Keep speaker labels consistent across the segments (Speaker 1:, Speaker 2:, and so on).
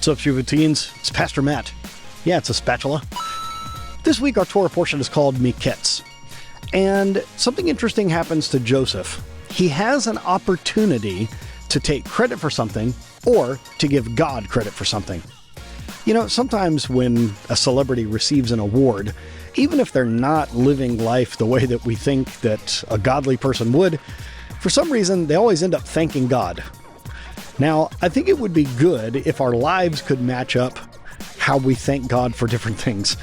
Speaker 1: What's up, Shuvu teens? It's Pastor Matt. Yeah, it's a spatula. This week, our Torah portion is called Miketz. And something interesting happens to Joseph. He has an opportunity to take credit for something or to give God credit for something. You know, sometimes when a celebrity receives an award, even if they're not living life the way that we think that a godly person would, for some reason, they always end up thanking God. Now, I think it would be good if our lives could match up how we thank God for different things.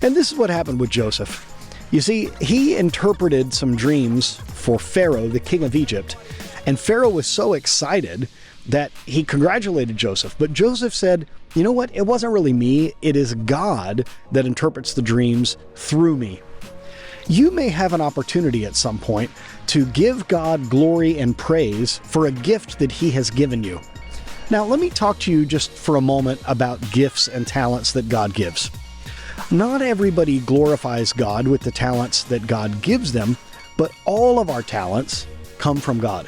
Speaker 1: And this is what happened with Joseph. You see, he interpreted some dreams for Pharaoh, the king of Egypt, and Pharaoh was so excited that he congratulated Joseph. But Joseph said, you know what? It wasn't really me. It is God that interprets the dreams through me. You may have an opportunity at some point to give God glory and praise for a gift that he has given you. Now, let me talk to you just for a moment about gifts and talents that God gives. Not everybody glorifies God with the talents that God gives them, but all of our talents come from God.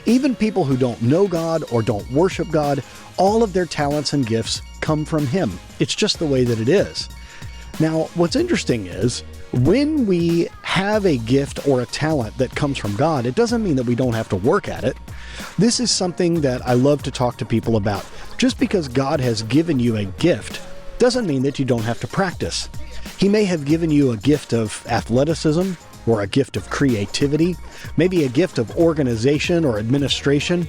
Speaker 1: Even people who don't know God or don't worship God, all of their talents and gifts come from Him. It's just the way that it is. Now, what's interesting is, when we have a gift or a talent that comes from God, it doesn't mean that we don't have to work at it. This is something that I love to talk to people about. Just because God has given you a gift doesn't mean that you don't have to practice. He may have given you a gift of athleticism or a gift of creativity, maybe a gift of organization or administration,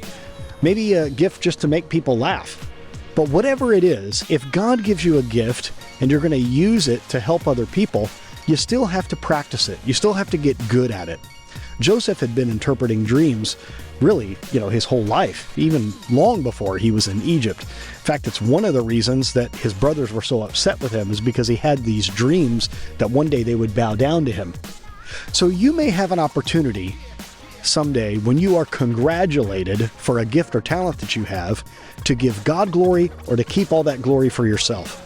Speaker 1: maybe a gift just to make people laugh. But whatever it is, if God gives you a gift and you're going to use it to help other people, you still have to practice it. You still have to get good at it. Joseph had been interpreting dreams really, his whole life, even long before he was in Egypt. In fact, it's one of the reasons that his brothers were so upset with him, is because he had these dreams that one day they would bow down to him. So you may have an opportunity someday when you are congratulated for a gift or talent that you have to give God glory or to keep all that glory for yourself.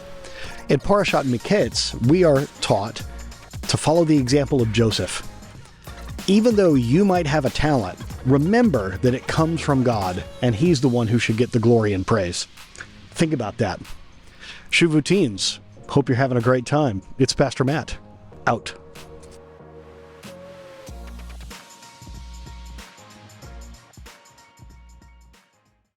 Speaker 1: In Parashat Miketz, we are taught to follow the example of Joseph. Even though you might have a talent, remember that it comes from God, and He's the one who should get the glory and praise. Think about that. Shuvu teens, hope you're having a great time. It's Pastor Matt, out.